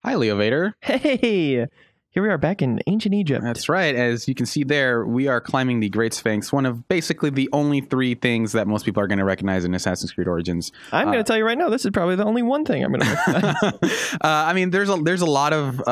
Hi, Leo Vader. Hey, here we are back in ancient Egypt. That's right. As you can see there, we are climbing the Great Sphinx, one of basically the only three things that most people are going to recognize in Assassin's Creed Origins. I'm going to tell you right now, this is probably the only one thing I'm going to recognize. I mean, there's a lot of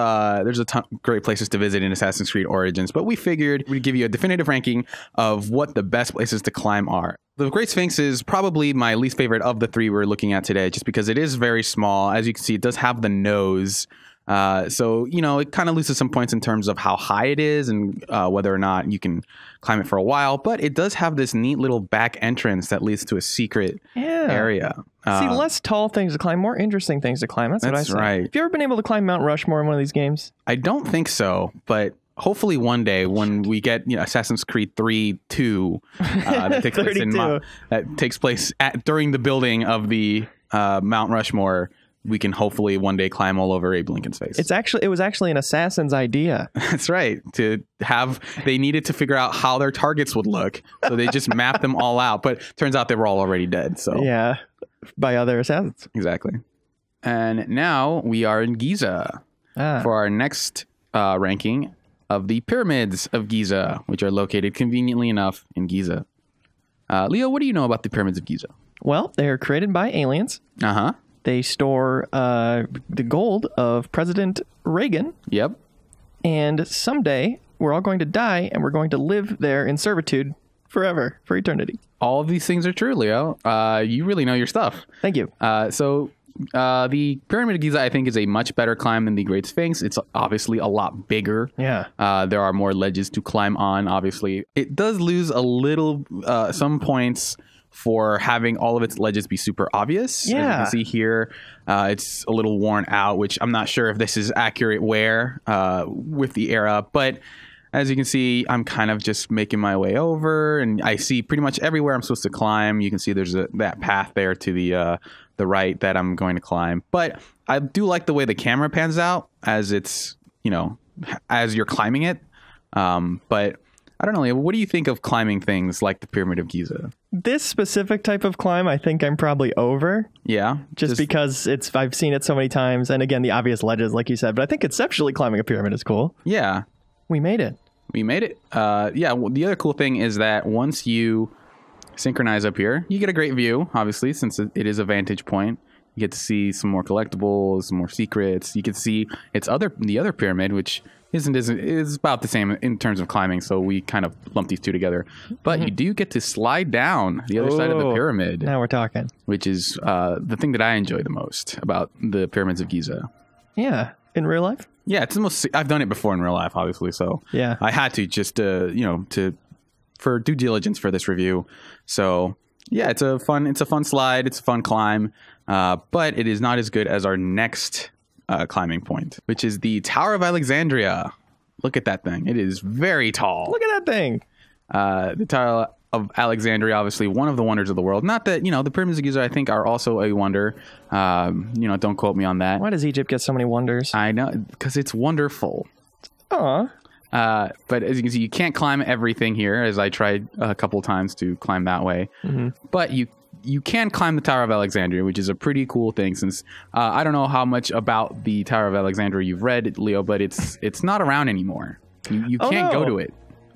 ton great places to visit in Assassin's Creed Origins, but we figured we'd give you a definitive ranking of what the best places to climb are. The Great Sphinx is probably my least favorite of the three we're looking at today, just because it is very small. As you can see, it does have the nose. So, you know, it kind of loses some points in terms of how high it is and whether or not you can climb it for a while. But it does have this neat little back entrance that leads to a secret area. See, less tall things to climb, more interesting things to climb. That's what I say. Right. Have you ever been able to climb Mount Rushmore in one of these games? I don't think so, but hopefully one day when we get Assassin's Creed 3-2 that takes place during the building of the Mount Rushmore, we can hopefully one day climb all over Abe Lincoln's face. It was actually an assassin's idea. That's right. They needed to figure out how their targets would look, so they just mapped them all out. But turns out they were all already dead. So yeah, by other assassins. Exactly. And now we are in Giza for our next ranking of the pyramids of Giza, which are located conveniently enough in Giza. Leo, what do you know about the pyramids of Giza? Well, they are created by aliens. Uh-huh. They store the gold of President Reagan. Yep. And someday we're all going to die and we're going to live there in servitude forever, for eternity. All of these things are true, Leo. You really know your stuff. Thank you. The Pyramid of Giza, I think, is a much better climb than the Great Sphinx. It's obviously a lot bigger. Yeah. There are more ledges to climb on, obviously. It does lose a little, some points for having all of its ledges be super obvious. Yeah. As you can see here, it's a little worn out, which I'm not sure if this is accurate wear with the era. But as you can see, I'm kind of just making my way over, and I see pretty much everywhere I'm supposed to climb. You can see there's that path there to the right that I'm going to climb. But I do like the way the camera pans out as it's, as you're climbing it. But I don't know, Leah, what do you think of climbing things like the Pyramid of Giza? This specific type of climb, I think I'm probably over. Yeah. Just because I've seen it so many times. And again, the obvious ledges, like you said. But I think conceptually climbing a pyramid is cool. Yeah. We made it. We made it. Yeah. Well, the other cool thing is that once you synchronize up here, you get a great view, obviously, since it is a vantage point. You get to see some more collectibles, some more secrets. You can see the other pyramid, which is about the same in terms of climbing, so we kind of lumped these two together. But you do get to slide down the other side of the pyramid. Now we're talking. Which is the thing that I enjoy the most about the pyramids of Giza. Yeah. In real life? Yeah, it's the most. I've done it before in real life, obviously. So yeah, I had to just for due diligence for this review. So yeah, it's a fun slide. It's a fun climb, but it is not as good as our next climbing point, which is the Tower of Alexandria. Look at that thing. It is very tall. Look at that thing. The Tower of Alexandria, obviously one of the wonders of the world. Not that, the pyramids of Giza, I think, are also a wonder. Don't quote me on that. Why does Egypt get so many wonders? I know, because it's wonderful. Aw. But as you can see, you can't climb everything here, as I tried a couple times to climb that way. Mm-hmm. But you can climb the Tower of Alexandria, which is a pretty cool thing, since I don't know how much about the Tower of Alexandria you've read, Leo, but it's not around anymore. You can't go to it.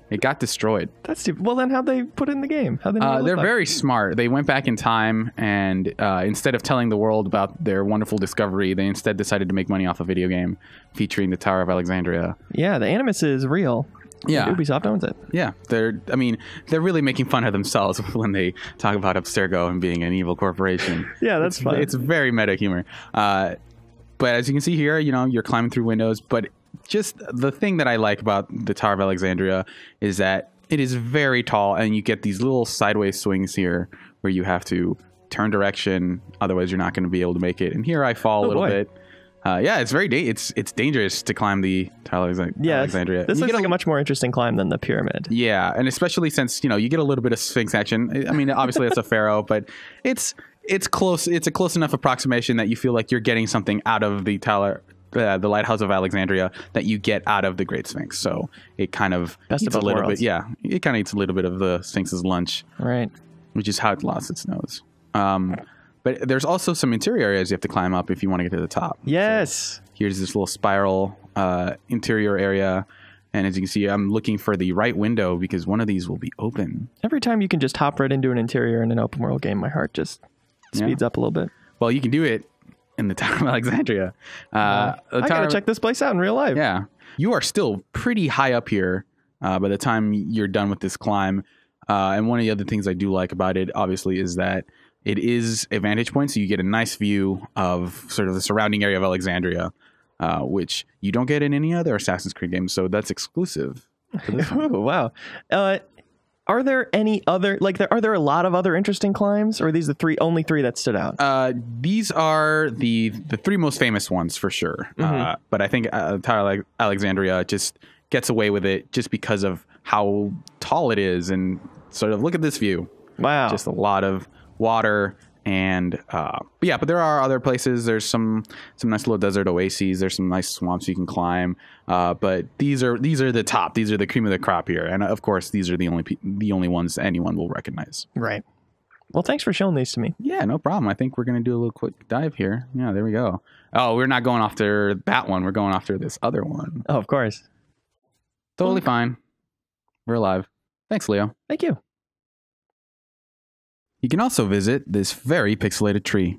It got destroyed. That's stupid. Well, then how'd they put it in the game? They're very smart. They went back in time, and instead of telling the world about their wonderful discovery, they instead decided to make money off a video game featuring the Tower of Alexandria. Yeah, the animus is real. Yeah, Ubisoft owns it. Yeah, they're really making fun of themselves when they talk about Abstergo and being an evil corporation. Yeah, that's fun. It's very meta humor. But as you can see here, you're climbing through windows. But just the thing that I like about the Tower of Alexandria is that it is very tall, and you get these little sideways swings here where you have to turn direction, otherwise you're not going to be able to make it. And here I fall a little bit. Yeah, it's very it's dangerous to climb the Tower of Alexandria. This looks like a much more interesting climb than the pyramid. Yeah, and especially since you get a little bit of Sphinx action. I mean, obviously it's a pharaoh, but it's close. It's a close enough approximation that you feel like you're getting something out of the Tower. The Lighthouse of Alexandria that you get out of the Great Sphinx. So it kind of eats a little bit. Yeah, it kind of eats a little bit of the Sphinx's lunch. Right. Which is how it lost its nose. But there's also some interior areas you have to climb up if you want to get to the top. Yes. So Here's this little spiral interior area. And as you can see, I'm looking for the right window because one of these will be open. Every time you can just hop right into an interior in an open world game, my heart just speeds up a little bit. Well, you can do it in the Tower of Alexandria. I gotta check this place out in real life. Yeah. You are still pretty high up here by the time you're done with this climb. And one of the other things I do like about it, obviously, is that it is a vantage point. So you get a nice view of sort of the surrounding area of Alexandria. Which you don't get in any other Assassin's Creed game, so that's exclusive. Ooh, wow. Are there any other, are there a lot of other interesting climbs, or are these the only three that stood out? These are the three most famous ones for sure. But I think Tower of Alexandria just gets away with it just because of how tall it is, and sort of look at this view. Wow. Just a lot of water. And but there are other places. There's some nice little desert oases. There's some nice swamps you can climb. But these are the top. These are the cream of the crop here. And of course, these are the only ones anyone will recognize. Right. Well, thanks for showing these to me. Yeah, no problem. I think we're gonna do a little quick dive here. Yeah, there we go. Oh, we're not going after that one. We're going after this other one. Oh, of course. Totally fine. We're alive. Thanks, Leo. Thank you. You can also visit this very pixelated tree.